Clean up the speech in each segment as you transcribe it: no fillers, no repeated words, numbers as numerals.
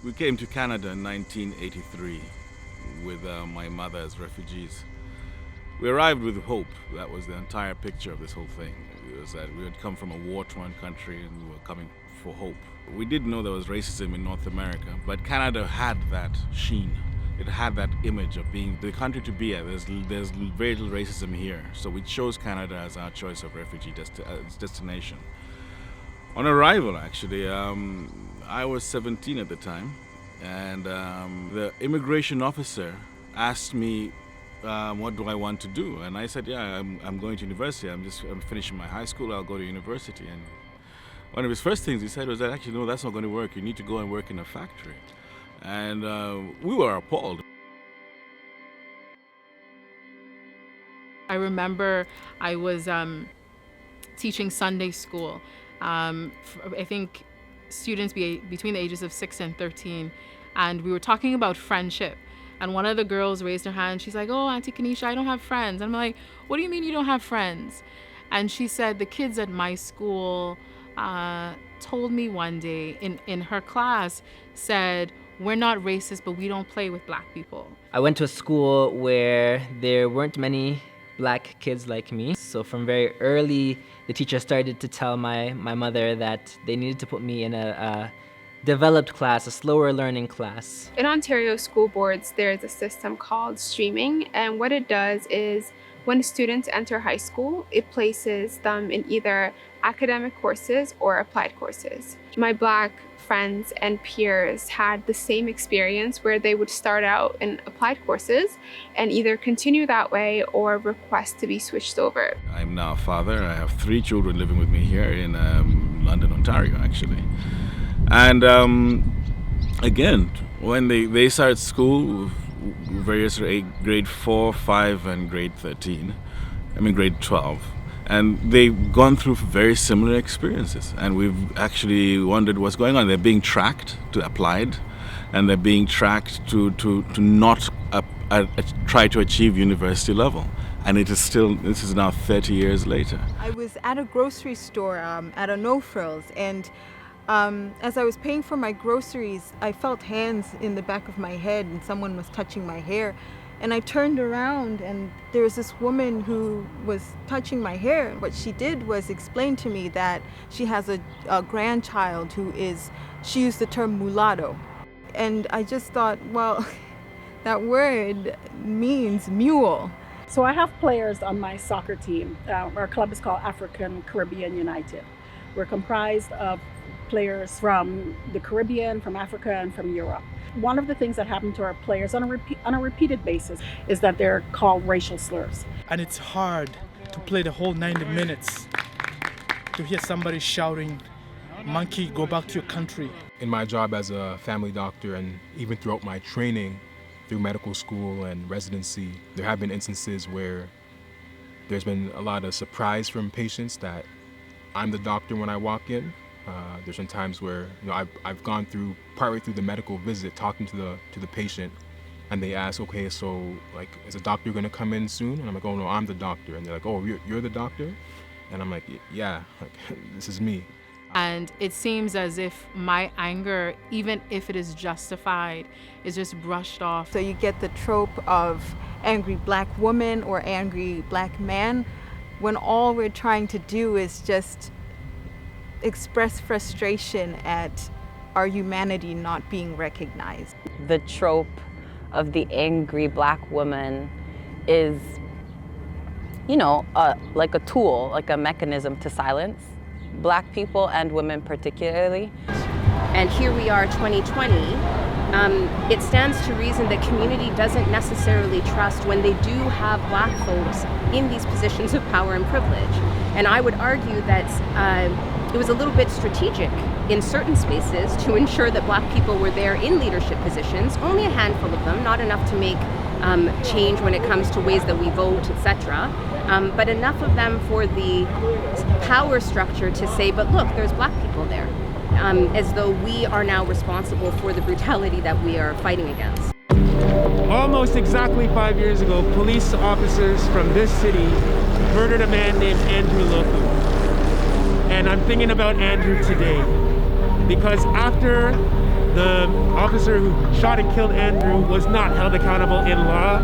We came to Canada in 1983 with my mother as refugees. We arrived with hope. That was the entire picture of this whole thing. It was that we had come from a war-torn country and we were coming for hope. We did know there was racism in North America, but Canada had that sheen. It had that image of being the country to be at. There's very little racism here, so we chose Canada as our choice of refugee destination. On arrival, actually, I was 17 at the time, and the immigration officer asked me, what do I want to do? And I said, yeah, I'm going to university. I'm finishing my high school. I'll go to university. And one of his first things he said was that, actually, no, that's not going to work. You need to go and work in a factory. And we were appalled. I remember I was teaching Sunday school. I think students between the ages of 6 and 13, and we were talking about friendship. And one of the girls raised her hand. She's like, "Oh, Auntie Kanisha, I don't have friends." And I'm like, "What do you mean you don't have friends?" And she said, "The kids at my school told me one day in her class, said, we're not racist, but we don't play with black people." I went to a school where there weren't many black kids like me. So from very early, the teacher started to tell my mother that they needed to put me in a developed class, a slower learning class. In Ontario school boards, there's a system called streaming, and what it does is when students enter high school, it places them in either academic courses or applied courses. My black friends and peers had the same experience where they would start out in applied courses and either continue that way or request to be switched over. I'm now a father. I have 3 children living with me here in London, Ontario, actually. And again, when they start school, various grade 4, 5, and grade 12. And they've gone through very similar experiences. And we've actually wondered what's going on. They're being tracked to applied, and they're being tracked to not try to achieve university level. And this is now 30 years later. I was at a grocery store at a No Frills, and as I was paying for my groceries, I felt hands in the back of my head and someone was touching my hair. And I turned around and there was this woman who was touching my hair. What she did was explain to me that she has a grandchild she used the term mulatto. And I just thought, well, that word means mule. So I have players on my soccer team. Our club is called African Caribbean United. We're comprised of players from the Caribbean, from Africa, and from Europe. One of the things that happen to our players on a repeated basis is that they're called racial slurs. And it's hard to play the whole 90 minutes to hear somebody shouting, "Monkey, go back to your country." In my job as a family doctor, and even throughout my training through medical school and residency, there have been instances where there's been a lot of surprise from patients that I'm the doctor when I walk in. There's been times where I've gone through partway through the medical visit talking to the patient, and they ask, "Okay, so like, is the doctor going to come in soon?" And I'm like, "Oh no, I'm the doctor." And they're like, "Oh, you're the doctor?" And I'm like, "Yeah, like, this is me." And it seems as if my anger, even if it is justified, is just brushed off. So you get the trope of angry black woman or angry black man, when all we're trying to do is just express frustration at our humanity not being recognized. The trope of the angry black woman is, like a tool, like a mechanism to silence black people and women particularly. And here we are, 2020. It stands to reason that community doesn't necessarily trust when they do have black folks in these positions of power and privilege. And I would argue that it was a little bit strategic in certain spaces to ensure that black people were there in leadership positions, only a handful of them, not enough to make change when it comes to ways that we vote, etc. But enough of them for the power structure to say, but look, there's black people there, as though we are now responsible for the brutality that we are fighting against. Almost exactly 5 years ago, police officers from this city murdered a man named Andrew Lofu. And I'm thinking about Andrew today, because after the officer who shot and killed Andrew was not held accountable in law,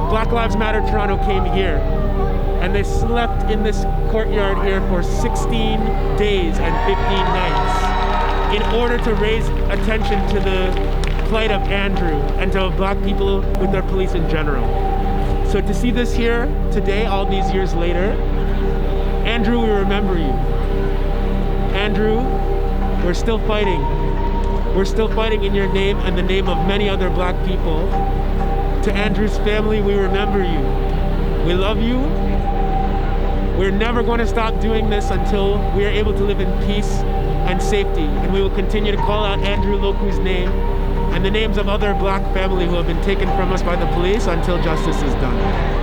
Black Lives Matter Toronto came here, and they slept in this courtyard here for 16 days and 15 nights in order to raise attention to the plight of Andrew and to Black people with their police in general. So to see this here today, all these years later, Andrew, we remember you. Andrew, we're still fighting. We're still fighting in your name and the name of many other Black people. To Andrew's family, we remember you. We love you. We're never going to stop doing this until we are able to live in peace and safety. And we will continue to call out Andrew Loku's name and the names of other Black family who have been taken from us by the police until justice is done.